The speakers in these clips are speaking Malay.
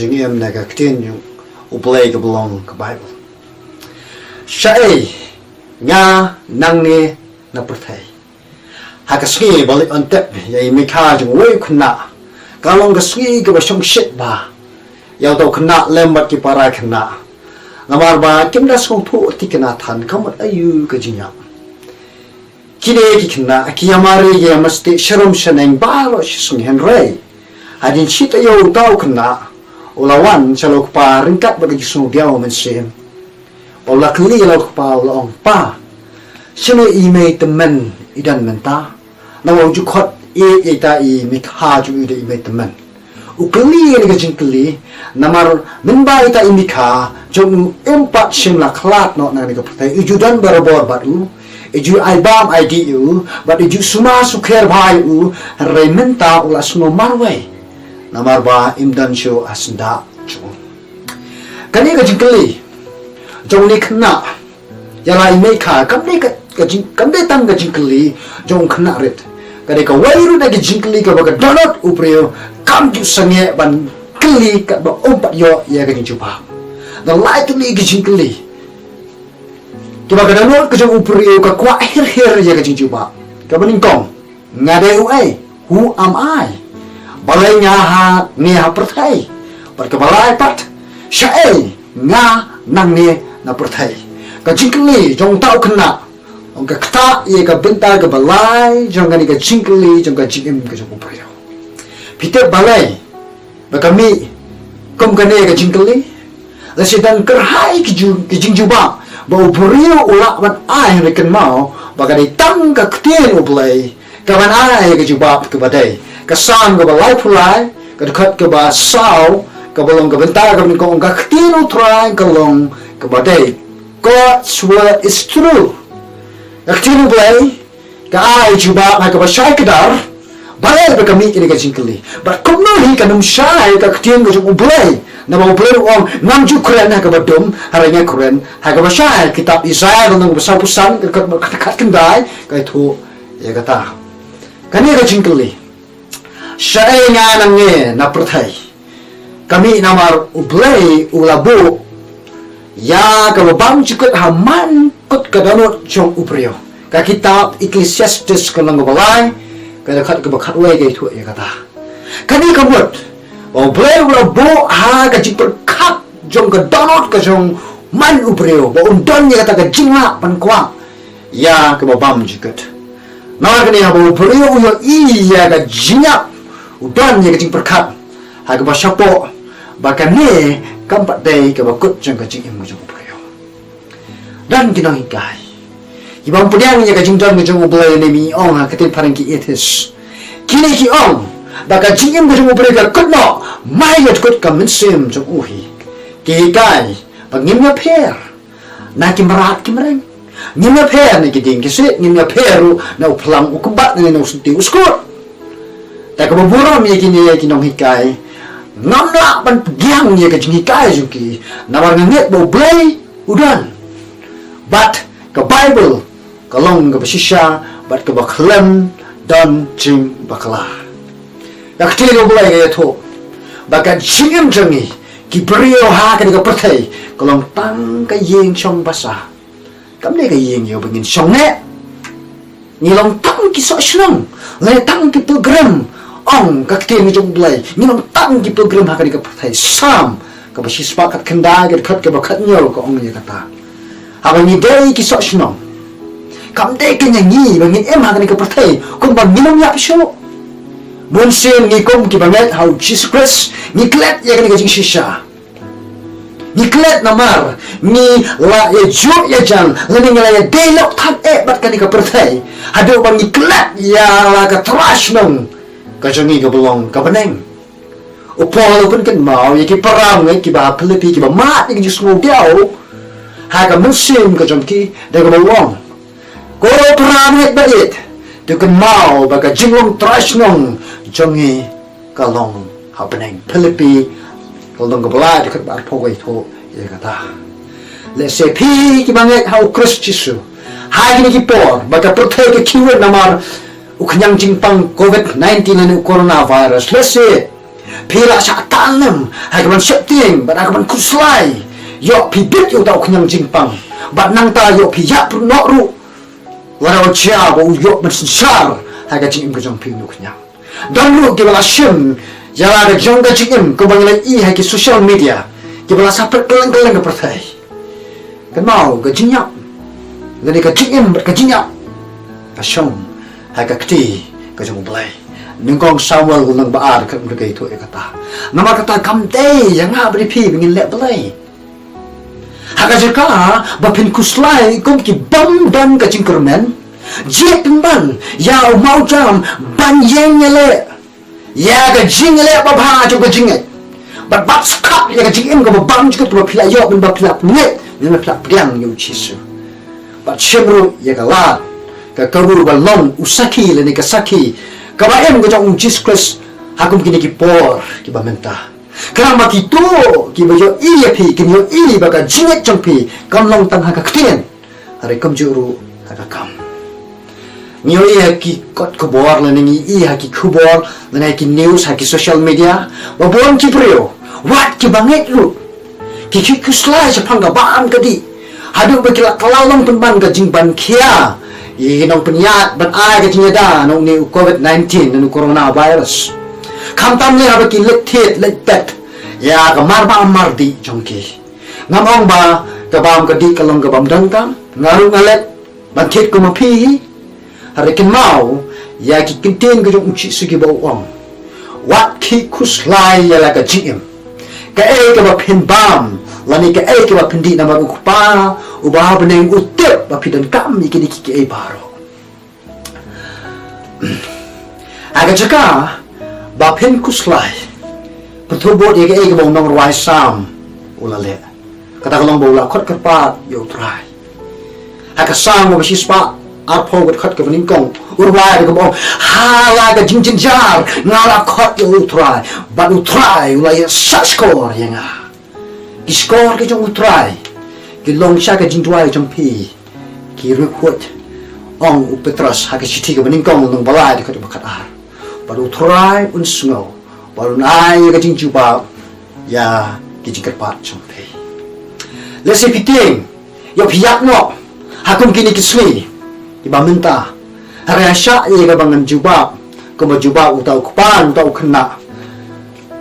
jing em na ka tin yung uplay ka belong ka Bible Shai nga nang ni na perthai Hakasngi balik ontep yai mikha jung wei khna kalong kasngi ka basong shit ba yaw daw khna lembat ki para khna ngamar ba kimdas kong thu tikna than kamat ayu ka jinya kine ki khna akiyamari ye masti sharum shaneng balo shisung henrei hadin shit ayo daw khna ulawan chalok pa ringkat bagi jisung diaw mensim ola kli lok pa long pa shine ime temen idan menta nawo ju khot e ta i mikha ju ide ime temen ukli ni ga jingkli namar minba ita imikha jong empat shim la khlat no na ni ga ptai ujudan barabor batu eju album idu but eju suma sukher bhai u rementa ula suno marwai namar ba imdan sho asnda chu kani ga jingkli jong ni khna yala imikha kamni ka jing kamde tang ga jingkli jong khna ret kade ka wairu na ga jingkli ka ba donot upreo kam ju sange ban kli ka ba ompat yo ya ga jupa the likely ga jingkli ki ba ga donot ka jong upreo ka kwa her ya ga jupa ka baning kong ngade u ai who am I balai nya ha ni ha perthai par ka balai pat shae nga nang ni na perthai ka jingkli jong tau khna ong ka kta ye ka benta ka balai jong ga ni ka jingkli jong ka jingim ka jong upreo Peter balai bakami kom kane ka jingkli la sedan kerhai ki jingjuba ba ubrio ula ban ai rekan mau bagani tang ka ktien ublai ka ban ai ka juba ka badai ka sang ka balai pulai ka khat ka ba sao ka bolong ka benta ka ni ko ka ktien utrai ka long ka badai God's word is true ka ktien ublai ka ai juba ka ba shai kadar Balai kami ini ka jingkli but kung no hi kanum shai ka ktien ko jung ublay na ba ublay ong ngam ju kren ha ka badum haranya kren ha ka ba shai kitab Isaiah nang basa pusan ka kat kendai ka thu ya kata kani ka jingkli shai nga nang ne na perthai kami namar ublay ulabu ya ka bang jukut haman kut ka danot jong upreo ka kitab Ecclesiastes ka nang balai kada khat ka bakhat wai gai thu ya kata kani ka bot o blai ula bo ha ka jik per khat jong ka donot ka jong man upreo ba undon ya kata ka jingla pan kwa ya ka bam jikat na ka ni ha bo upreo yo I ya ka jinya udon ya ka jik per khat ha ka ba shapo ba ka ni kampat dai ka ba kut jong ka jik im jong upreo dan kinang hikai Ibang punyang niya kajingdon ng jong ublay ni mi ong ha katil parang ki itis. Kini ki ong baka jingim ng jong ublay ka kutno mayot kut ka minsim jong uhi. Kikay pag ngim nga per na kimarat kimareng ngim nga per na kiding kisit ngim nga peru na uplang ukubat na usunti uskot. Taka maburam niya kini kinong hikay ngamla pan pagyang niya kajing hikay juki na marangit ba ublay udan. But ka Bible kalong ka basisya bat ka baklam don jing bakla yakti go bulai ga to baka jingim jangi ki brio ha ka ka perthai kalong tang ka yeng chong basa kamne ka yeng yo bangin chong ne ni long tang ki so shnong le tang ki program ong ka ki ni jong bulai ni long tang ki program ha ka ka perthai sam ka basispa ka kanda ga khat ka bakhat nyo ko ong ni kata ha ni dei ki so shnong kamde kanya ngi bangin em ha ni ka perthai kung bang minong yap sho munsin ni kom ki banget how Jesus Christ ni klet ya ka jing shisha ni klet namar ni la ya ju ya jang lening la ya delok than bat ka ni ka perthai hado bang ni klet ya la ka trash nong ka jangi ka belong ka beneng upol pun kan mau ya ki param ngai ki ba philipi ki ba mat ni just ngo diao ha ka munsin ka jongki da ka belong ko pramit bait tu kan mau baka jinglong trash nong jongi kalong happening Philippi kalong ka bala de kat bar phogoi tho ye kata le se phi ki banget how Christ Jesus hai ni ki por baka prothe ke kiwe namar uknyang jingpang COVID-19 and coronavirus le se Pira sa atalem, hagaman septing, but hagaman kuslay. Yo pibit yo tau kenyang jingpang. But nang tayo piyak pun nokru. Walau cia bo yo mensar, haga jingim ke jong pinu kenyang. Dan lu kibala sim, jala ada jong ke jingim ke bangilan hagi social media. Kibala sapet keleng-keleng ke pertai. Kan mau ke jinyak. Jadi ke jingim ke jinyak. Kasyong, haga keti ke jong belai. Ningkong Samuel ulang baar kat mereka itu kata. Nama kata kamte yang beri pi ingin lek belai. Haka jika bapin kuslai kom ki bam dan ka jingkermen. Jet ban ya mau jam ban yang le. Ya ka jing le babha jo ka jinget. Bat bat skap ya ka jingem ka bam jo ka pila yo ben ba pila net. Ben ba pila priang yo chisu. Bat shemru ya ka la ka kabur balong usaki le ni ka saki. Kabayan ko jang Jesus hakum kini ki por ki bamenta. Kerana itu ki bajo iya pi kini yo ini baka jinget jang pi kam long tang haka ktien. Hari kam juru haka kam. Niyo iya ki kot kubor le ni iya ki kubor le ki news haki social media. Babon ki prio. Wat ki banget lu. Ki kuslai sepang ka baan kadi. Hadu baki la kalalong penban ka jingban kia. Nong penyat ban ai ke tiada nong ni COVID-19 nu coronavirus. Kam tam le habaki let pet. Ya kamar ba amar di jongki. Ngamong ba kabam kadi kalong kabam dangkam ngaru ngalet ban ket ko mapi. Hari ken mau ya ki kintin ko jong uchi sugi ba ong. Wat ki kuslai ya la ka jim. Ka ka ba pin bam lani ka ka ba pindi na magukpa ubah beneng utep ba pidan kam ikini ki baro. Aga jaka ba pin kuslai pertubot ya ka ba nong ruai sam ulale kata kalong bola khot kerpat yo try aga sam ba sispa arpo got khot ka ningkong urwai ka ba hala ka jingjin jar ngala khot yo try ba u try ulai sa score ya nga ki score ke jong try ki long sha ka jingdwai jong pi ki record ong upetras haka siti ka ningkong nong balai ka ba khatar ba u try un sngo baru nai ka jing juba ya ki jingkerpat jong pi lesi piting yo piyak no hakum kini kismi ki ba minta harasya ye ka bangan juba ko ba juba utau kupan utau kena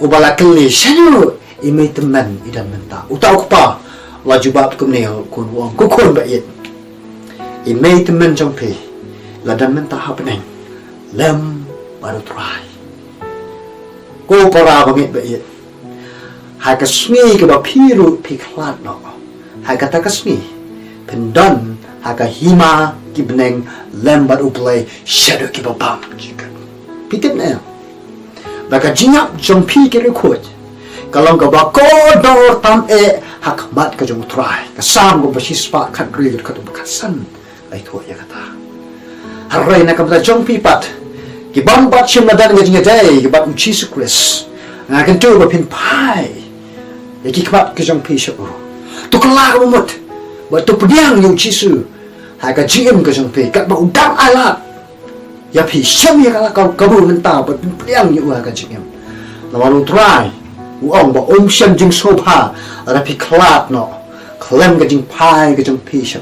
ubala keli sanu imay teman idan minta utau kupa la juba kum neo kun wong ku kun ba yet imay teman jong pi la dan minta happening lem baru try ko para bangit ba yet haka smi ka ba piru piklat no haka takasmi pendan haka hima kibneng lembar uplay shadow ki ba bam jika pitit na baka jinyak jong pi ki record kalong ka ba ko dor tam hakmat ka jong try ka sam go basis pa khat ri ka to kasan ai tho ya kata harai na ka ba jong pi pat ki bam bat chim na dan ga jinga dai ki ba uchi su kris na kan tu ba pin pai ya ki kmat ka jong pi shu to kala ka mot ba to pdiang yu chi su ha ka jim ka jong pi ka ba udang alat ya pi sham ya ka bu menta ba pdiang yu ha ka jim la walu try uong ba sham jing sopa ra pi klat no klem ka jing pai ka jong pi shu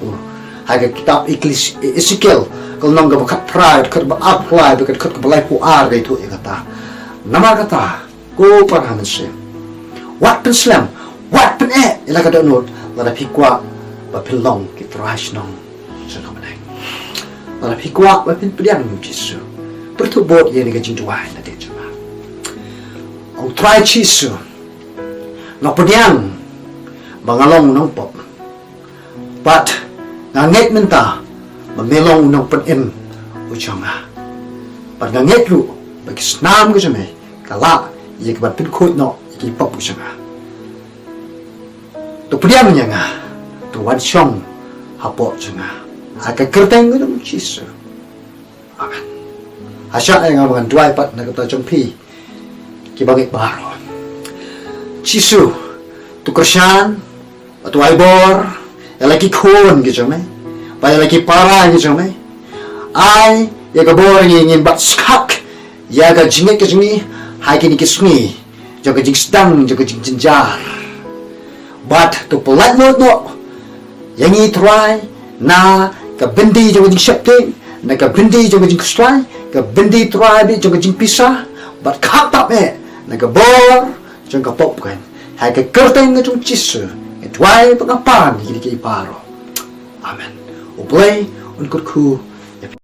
ha ka kitab iklis Ezekiel kal nong ga ba khat pride khat ba apply ba khat ba lai pu ar ga tu ya kata nama kata ko parhaman se wat pen slam wat pen ila ka do not la pi kwa ba pilong ki trash nong sa kamanay la pi kwa ba pin pdiang nu jisu pertubot ye ni ga jing tuai na de jama au try jisu no pdiang bangalong nong pop but nganget menta mamelong nong pen uchanga but nganget lu ba kisnam ga jame kala ye ka ba pin khot no ki pop uchanga to pdiang nya nga to wan shong hapo chunga aka kerteng ngung chisu akan asya nga mga dry pat na kata jongpi ki bangit baro chisu to krisyan at waibor lagi kon gitu me pa lagi para gitu me ai ya ka bor ngin bat skak ya ka jinget ke jini hai kini kismi cho cái chính stang cho cái chính chân jar but to polite no yang i try na ka bendi cho cái chính shapting na ka bendi cho cái chính try ka bendi try bi cho cái chính pisa but khap tap na ka bor cho cái pop kan hai cái curtain cái trong chisu cái try pa pan cái paro amen. Ublay, un kurku